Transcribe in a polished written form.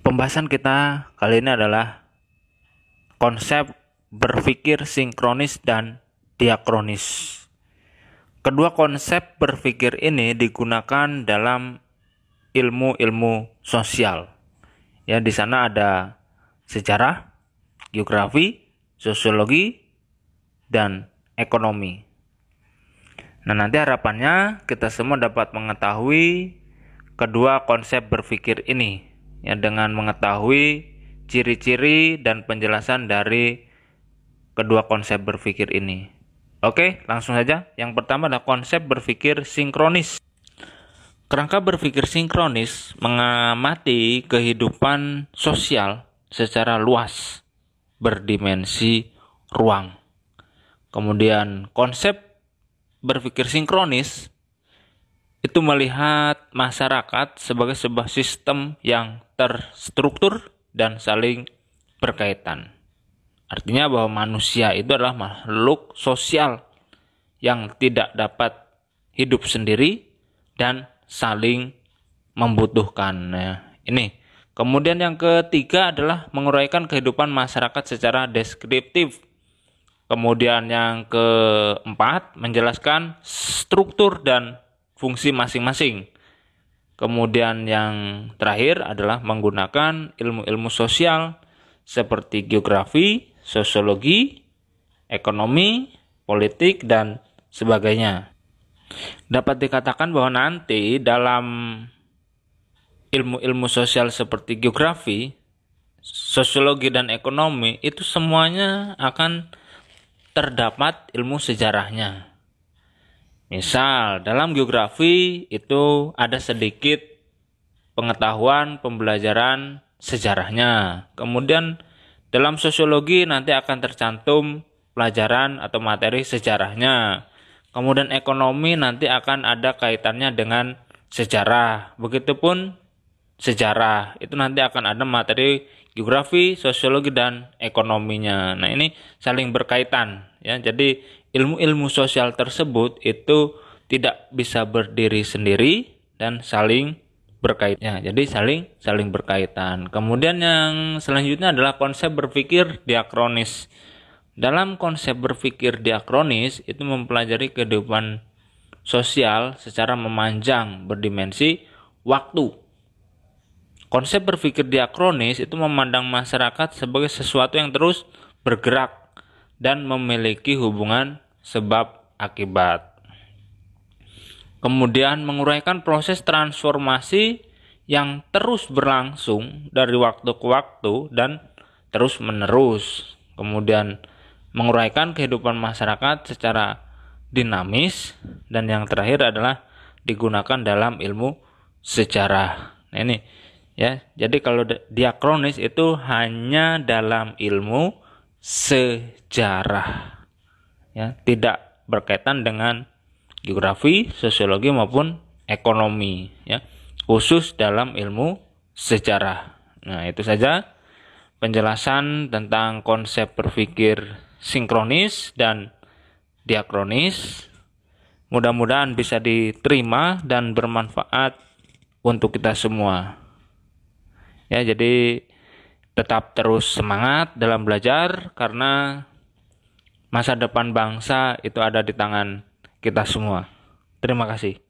Pembahasan kita kali ini adalah konsep berpikir sinkronis dan diakronis. Kedua konsep berpikir ini digunakan dalam ilmu-ilmu sosial. Ya, di sana ada sejarah, geografi, sosiologi, dan ekonomi. Nah, nanti harapannya kita semua dapat mengetahui kedua konsep berpikir ini, ya, dengan mengetahui ciri-ciri dan penjelasan dari kedua konsep berpikir ini. Oke, langsung saja. Yang pertama adalah konsep berpikir sinkronis. Kerangka berpikir sinkronis mengamati kehidupan sosial secara luas, berdimensi ruang. Kemudian konsep berpikir sinkronis itu melihat masyarakat sebagai sebuah sistem yang terstruktur dan saling berkaitan. Artinya bahwa manusia itu adalah makhluk sosial yang tidak dapat hidup sendiri dan saling membutuhkan. Nah, ini. Kemudian yang ketiga adalah menguraikan kehidupan masyarakat secara deskriptif. Kemudian yang keempat menjelaskan struktur dan fungsi masing-masing. Kemudian yang terakhir adalah menggunakan ilmu-ilmu sosial seperti geografi, sosiologi, ekonomi, politik, dan sebagainya. Dapat dikatakan bahwa nanti dalam ilmu-ilmu sosial seperti geografi, sosiologi, dan ekonomi itu semuanya akan terdapat ilmu sejarahnya. Misal, dalam geografi itu ada sedikit pengetahuan pembelajaran sejarahnya. Kemudian dalam sosiologi nanti akan tercantum pelajaran atau materi sejarahnya. Kemudian ekonomi nanti akan ada kaitannya dengan sejarah. Begitupun sejarah, itu nanti akan ada materi geografi, sosiologi, dan ekonominya. Nah, ini saling berkaitan, ya. Jadi ilmu-ilmu sosial tersebut itu tidak bisa berdiri sendiri dan saling berkaitan. Jadi saling berkaitan. Kemudian yang selanjutnya adalah konsep berpikir diakronis. Dalam konsep berpikir diakronis itu mempelajari kehidupan sosial secara memanjang berdimensi waktu. Konsep berpikir diakronis itu memandang masyarakat sebagai sesuatu yang terus bergerak dan memiliki hubungan sebab akibat. Kemudian menguraikan proses transformasi yang terus berlangsung dari waktu ke waktu dan terus menerus. Kemudian menguraikan kehidupan masyarakat secara dinamis, dan yang terakhir adalah digunakan dalam ilmu sejarah. Nah, ini, ya. Jadi kalau diakronis itu hanya dalam ilmu sejarah, ya, tidak berkaitan dengan geografi, sosiologi maupun ekonomi, ya, khusus dalam ilmu sejarah. Nah, itu saja penjelasan tentang konsep berpikir sinkronis dan diakronis. Mudah-mudahan bisa diterima dan bermanfaat untuk kita semua. Ya, jadi tetap terus semangat dalam belajar karena masa depan bangsa itu ada di tangan kita semua. Terima kasih.